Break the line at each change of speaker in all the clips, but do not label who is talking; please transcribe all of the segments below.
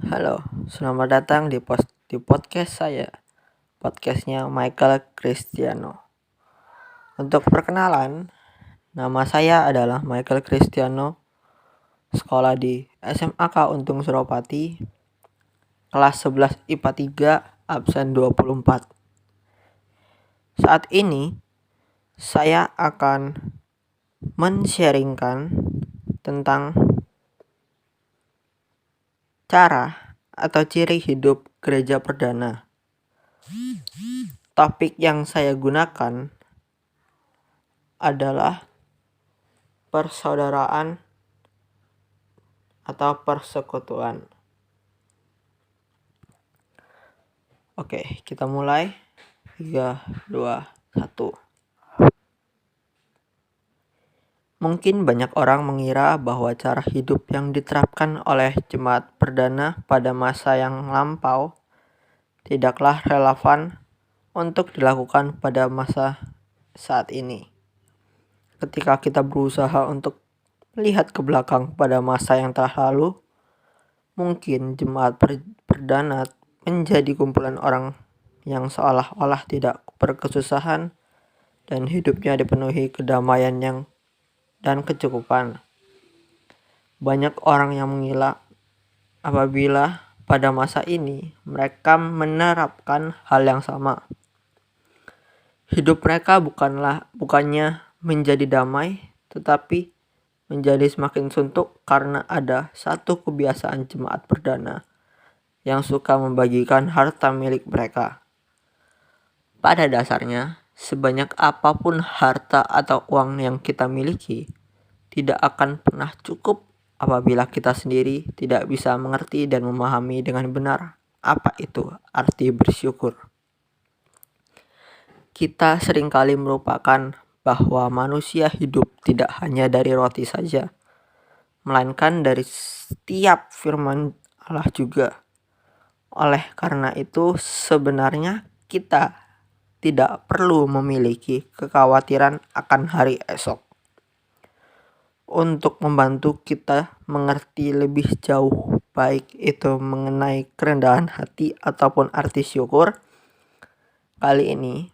Halo, selamat datang di podcast saya. Podcastnya Michael Cristiano. Untuk perkenalan, nama saya adalah Michael Cristiano. Sekolah di SMAK Untung Suropati, kelas 11 IPA 3, absen 24. Saat ini, saya akan men-sharingkan tentang cara atau ciri hidup gereja perdana. Topik yang saya gunakan adalah persaudaraan atau persekutuan. Oke, kita mulai. 3, 2, 1. Mungkin banyak orang mengira bahwa cara hidup yang diterapkan oleh jemaat perdana pada masa yang lampau tidaklah relevan untuk dilakukan pada masa saat ini. Ketika kita berusaha untuk melihat ke belakang pada masa yang telah lalu, mungkin jemaat perdana menjadi kumpulan orang yang seolah-olah tidak berkesusahan dan hidupnya dipenuhi kedamaian dan kecukupan. Banyak orang yang mengira apabila pada masa ini mereka menerapkan hal yang sama. Hidup mereka bukannya menjadi damai, tetapi menjadi semakin suntuk karena ada satu kebiasaan jemaat perdana yang suka membagikan harta milik mereka. Pada dasarnya, sebanyak apapun harta atau uang yang kita miliki, tidak akan pernah cukup apabila kita sendiri tidak bisa mengerti dan memahami dengan benar apa itu arti bersyukur. Kita seringkali melupakan bahwa manusia hidup tidak hanya dari roti saja, melainkan dari setiap firman Allah juga. Oleh karena itu, sebenarnya kita tidak perlu memiliki kekhawatiran akan hari esok. Untuk membantu kita mengerti lebih jauh, baik itu mengenai kerendahan hati ataupun arti syukur, kali ini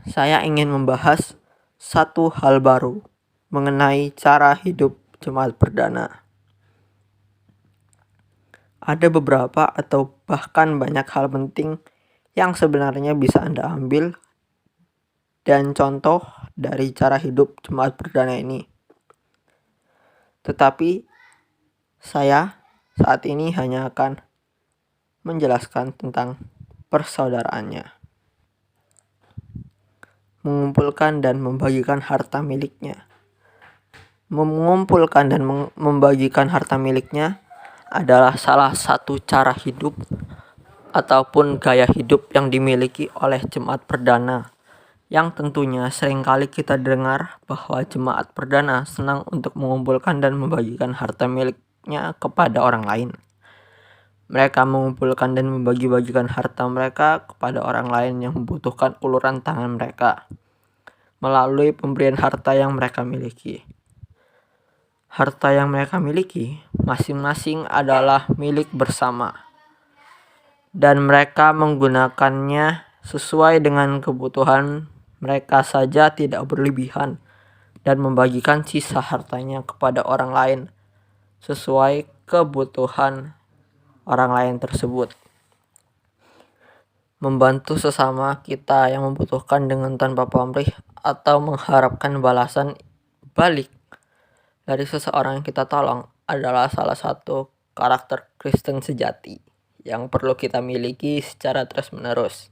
saya ingin membahas satu hal baru mengenai cara hidup jemaat perdana. Ada beberapa atau bahkan banyak hal penting yang sebenarnya bisa Anda ambil dan contoh dari cara hidup jemaat perdana ini. Tetapi saya saat ini hanya akan menjelaskan tentang persaudaraannya. Mengumpulkan dan membagikan harta miliknya. Mengumpulkan dan membagikan harta miliknya adalah salah satu cara hidup ataupun gaya hidup yang dimiliki oleh jemaat perdana, yang tentunya seringkali kita dengar bahwa jemaat perdana senang untuk mengumpulkan dan membagikan harta miliknya kepada orang lain. Mereka mengumpulkan dan membagi-bagikan harta mereka kepada orang lain yang membutuhkan uluran tangan mereka melalui pemberian harta yang mereka miliki. Harta yang mereka miliki masing-masing adalah milik bersama, dan mereka menggunakannya sesuai dengan kebutuhan mereka saja, tidak berlebihan, dan membagikan sisa hartanya kepada orang lain sesuai kebutuhan orang lain tersebut. Membantu sesama kita yang membutuhkan dengan tanpa pamrih atau mengharapkan balasan balik dari seseorang yang kita tolong adalah salah satu karakter Kristen sejati yang perlu kita miliki secara terus-menerus.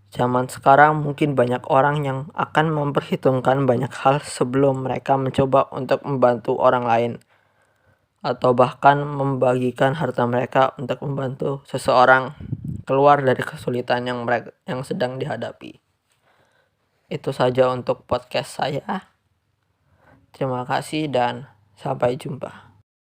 Zaman sekarang mungkin banyak orang yang akan memperhitungkan banyak hal sebelum mereka mencoba untuk membantu orang lain, atau bahkan membagikan harta mereka untuk membantu seseorang keluar dari kesulitan yang sedang dihadapi. Itu saja untuk podcast saya. Terima kasih dan sampai jumpa.